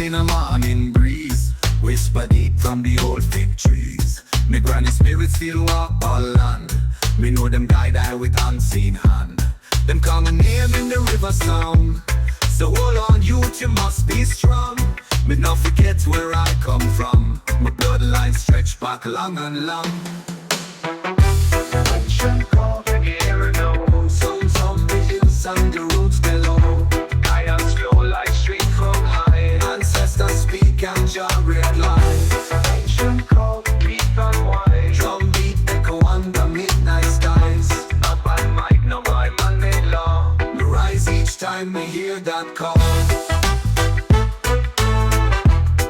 in a morning breeze, whisper deep from the old fig trees. Me granny spirits still walk all land. Me know them guide I with unseen hand. Them call my name in the river sound. So hold on youth, you must be strong. Me not forget where I come from. My bloodline stretch back long and long. Ancient call the air now. Some the hills and the roots below. Giants flow like stream from high. Ancestors speak and Jah red light. Ancient call deep and wide. Drum beat echo under midnight skies. Not by might, no by man-made law. Me rise each time me hear that call.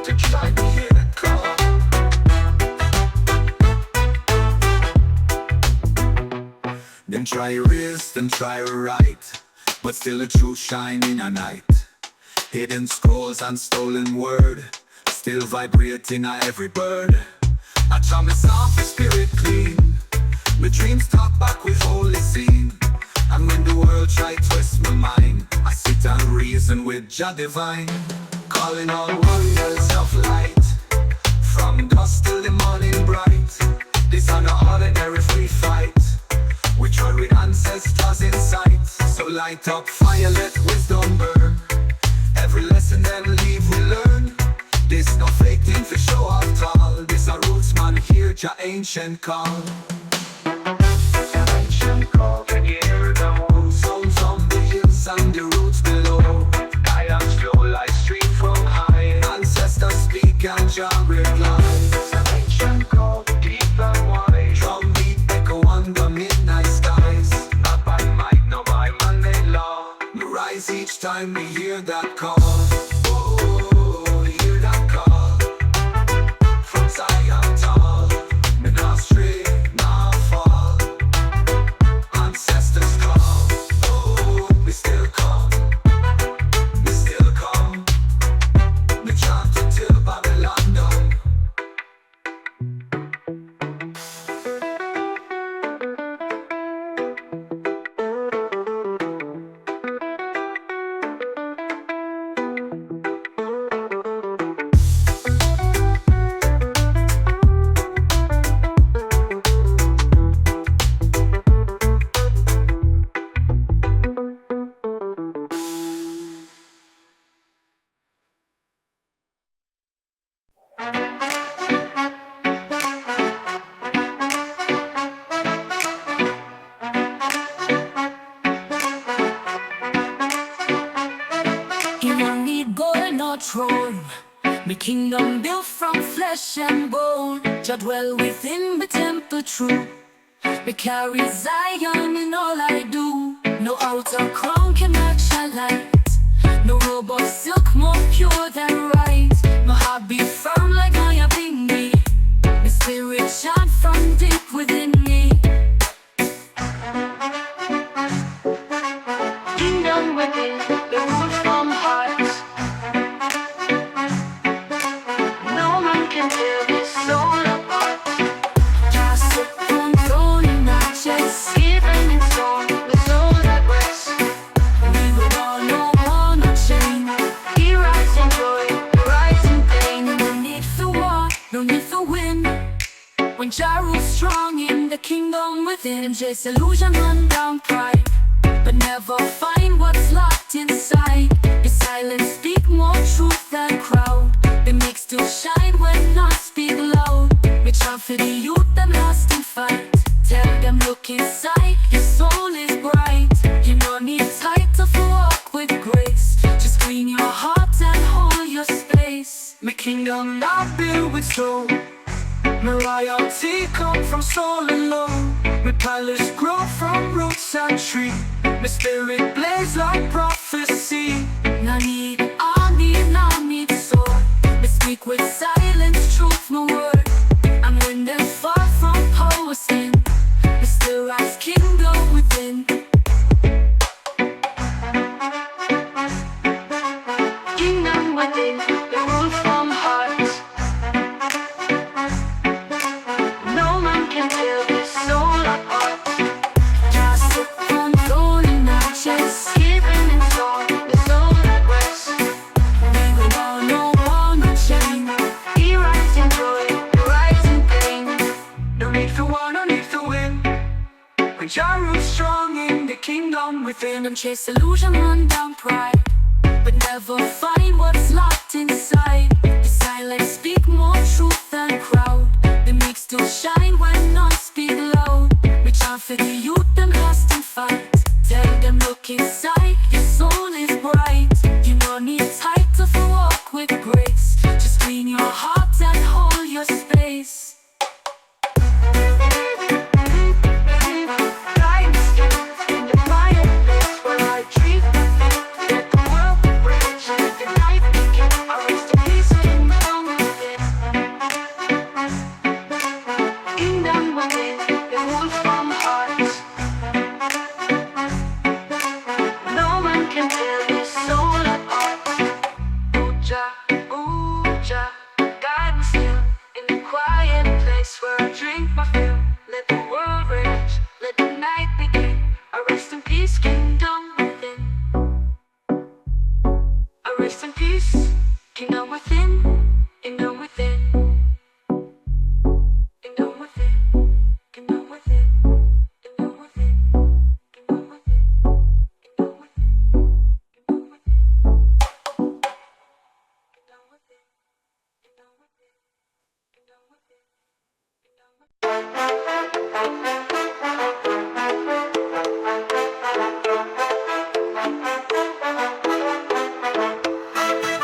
To try to hear that call. Them try erase, them try write, but still the truth shine in a night. Hidden scrolls and stolen word still vibrate in a every bird. I try me soft, the spirit clean. My dreams talk back with holy scene. And when the world try twist my mind, I sit and reason with Jah divine. Calling all warriors of light, from dusk till the morning bright. This are no ordinary free fight. We join with ancestors in sight. So light up fire, let wisdom burn. Every lesson them leave we learn. This no fake thing for show off tall. This a roots man hear Jah ancient call. Ancient call can hear the whole sounds from the hills and the roots below. Giants flow like stream from high. Ancestors speak and Jah replies. Ancient call deep and wide. Drum beat echo under midnight skies. Not by might, no by man-made law. Me rise each time me hear that call. Oh, hear that call. From Zion tall. Me not stray, not fall. Ancestors call. Oh, me still come. Me still come. Me chant until Babylon done. You don't need gold nor throne. My kingdom built from flesh and bone. Jah dwell within my temple true. Me carry Zion in all I do. No outer crown can match a light. No robe of silk more pure than right. My heart beat firm like I have been me. My spirit shine from deep within me. Kingdom within, the root from heart. No man can tear this soul apart. Just sit on throne in my chest, given in stone with soul that rests. We will all no more, no chain. He rise in joy, he rise in pain. No need for war, no need for win. When Jah rules strong in the kingdom within, chase illusion, run down pride, but never find what's locked inside. His silence speak more truth than crowd. They make still shine when not speak loud. We try for the youth them lost in fight. Tell them look inside, your soul is bright. You no need title for walk with grace. Just clean your heart and hold your space. My kingdom not built with stone. My royalty come from soul alone. My palace grow from roots and tree. My spirit blaze like prophecy. No need army, no need sword. Me speak with silence, truth, my word. And when they're far from power sin, me still rise kingdom within. Kingdom within, the rule from heart. No man can tear this soul apart. Just sit on throne in my chest, given in stone, the soul that rests. We will all know Jah rules strong in the kingdom within, and chase illusion, run down pride, but never find what's locked inside. The silence speak more truth than crowd. The meek still shine when none speak loud. Reach out for the youth, them lost in fight. Tell them look inside, your soul is bright. You no need title for walk with grace. Just clean your heart and hold your space.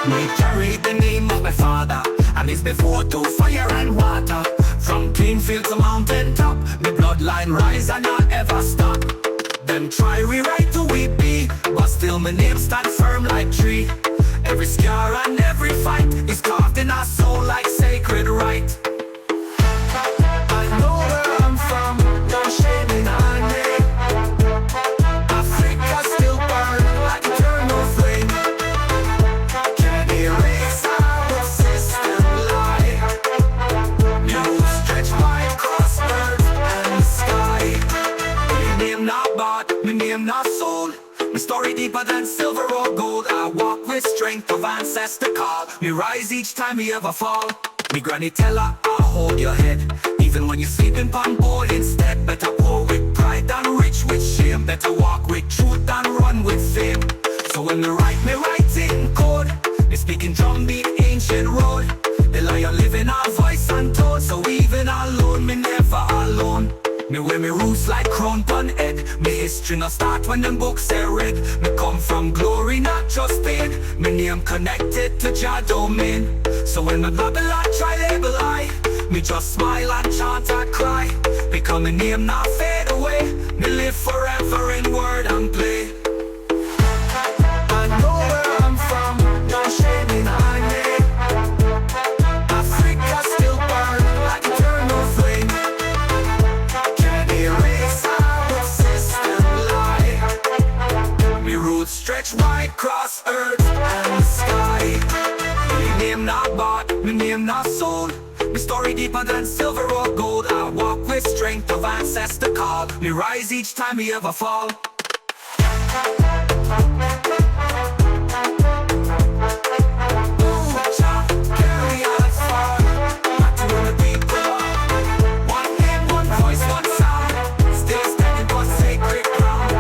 We carry the name of my father, and it's before to fire and water. From clean field to mountain top, the bloodline rise and not ever stop. Them try rewrite who we be, but still my name stand firm like tree. Every scar and every fight is carved in our soul like sacred right. I know where I'm from, no shame in our name. Africa still burn like eternal flame. Can't erase our system lie. You stretch wide across earth and sky. My name not bought, my name not sold. My story deeper than silver or gold. I walk with strength of ancestor call. Me rise each time me ever fall. Me granny tell her, I'll hold your head even when you're sleeping on board instead. Better pour with pride than rich with shame. Better walk with truth than run with fame. So when me write in code. Me speaking drumbeat, ancient road. The lion live in our voice untold. So even alone, me never alone. Me wear me roots like crown pon head. Me history not start when them books are read. Me come from glory, not just pain. Me name connected to Jah domain. So when my Babylon try label I, me just smile and chant and cry. Because my name not fade away. Me live forever in word and play. I know where I'm from, no shame in our name. Africa still burn like eternal flame. Can't erase our system lie. Me roots stretch wide across earth and sky. Me name not bought, me name not sold. Me story deeper than silver or gold. I walk with strength of ancestor call. Me rise each time me ever fall. Carry us far, back to where the people are. One name, one voice, one sound. Still standing on sacred ground.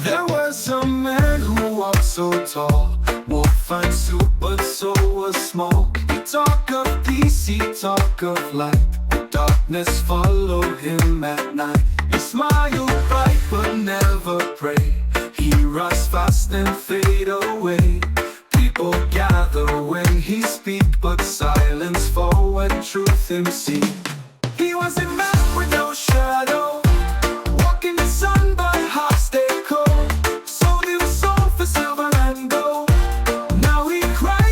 There was a man who walked so tall, wore fine suit but so was smoke. He talk of peace, he talk of light. The darkness followed him at night. He smiled bright but never pray. He rise fast and fade away. People gather when he speak, but silence fall when truth him see. He was a man with no shadow, walking the sun but heart stay cold. Sold his soul for silver and gold. Now he cries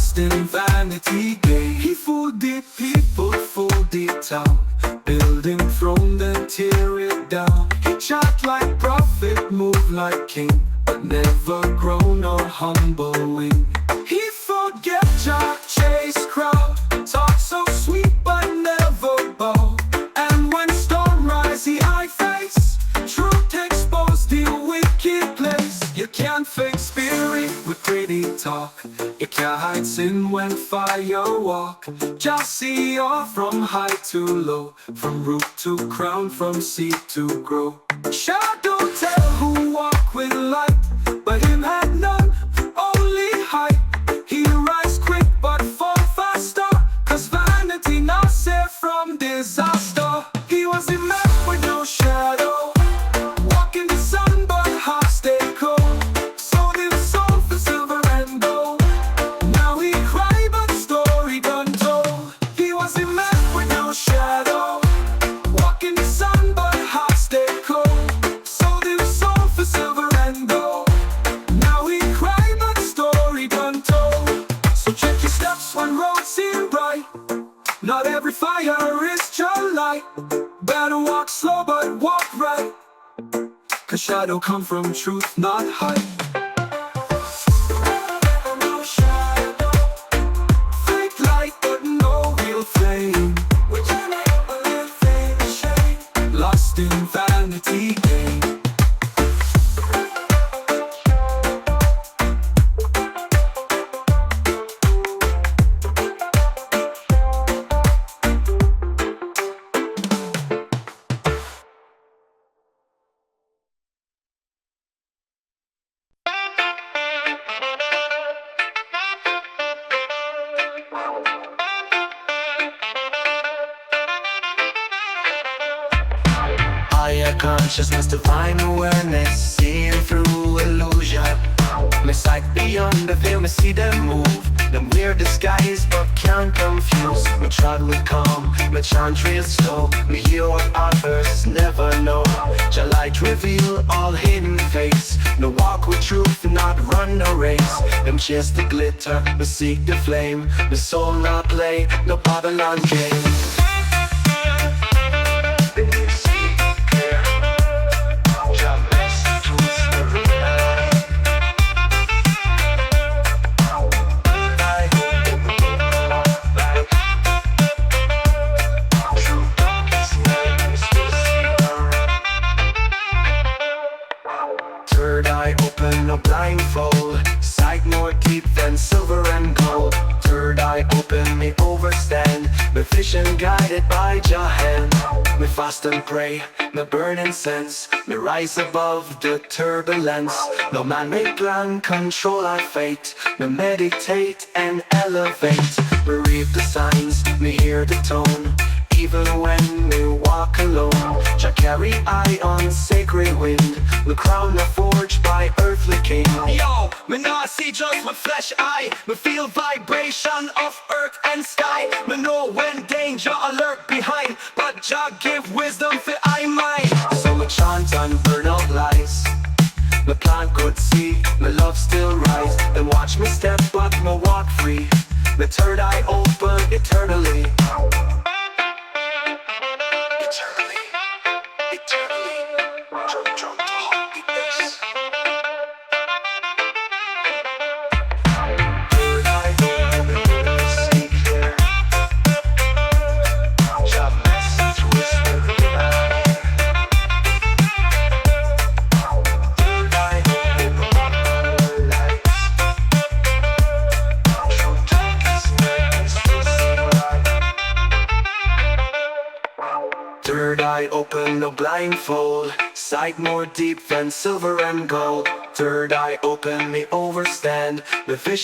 lost in vanity gain. He fooled the people, fooled the town, building throne then tear it down. He chat like prophet, move like king, but never grown or humble wing. He forget Jah, chase crowd, talk so sweet but never bow. And when storm rise, he high face, truth expose the wicked place. You can't fake spirit with pretty talk, you can't hide sin when fire walk. Just see all from high to low, from root to crown, from seed to grow. Shadow tell who walk with light, but him had none, only height. He rise quick but fall faster, cause vanity not safe from disaster. He was a man with no shadow, walk in the sun but heart stay cold. Sold his soul for silver and gold, now he cry but story done told. He was a man with no shadow, walk in the sun but heart stay cold. Sold his soul for silver and gold, now he cry but story done told. So check your steps when roads seem bright, not every fire is your light. Better walk slow but walk right, cause shadow come from truth, not hype. No shadow, fake light but no real flame. We're turning up a little fame and shame, lost in vanity gain. Higher consciousness, divine awareness, seeing through illusion. Me sight beyond the veil, me see them move. Them weird disguise but can't confuse. Me trod with calm, me chant real slow. Me hear what others never know. Jah light reveal all hidden face. No walk with truth, not run the race. Them chase the glitter, me seek the flame. The soul not play, no Babylon game. Third eye open, no blindfold, sight more deep than silver and gold. Third eye open, me overstand, me vision guided by Jah hand. Me fast and pray, me burn incense, me rise above the turbulence. No man may plan, control our fate, me meditate and elevate. Me read the signs, me hear the tone, even when me walk alone. Jah carry eye on sacred wind, the crown are forged by earthly king. Yo, me not see just my flesh eye, me feel vibration of earth and sky. Me know when danger alert behind, but Jah give wisdom for I mind. So me chant and burn out lies, me plant good seed, me love still rise. Then watch me step but me walk free, the third eye open eternally. Drum to heartbeat bass. Third eye open, see clear. Jah message whisper loud. Third eye open, lights. Through darkest nights we'll see light. Third eye open, no blindfold, sight more deep than silver and gold. Third eye open, me overstand, the vision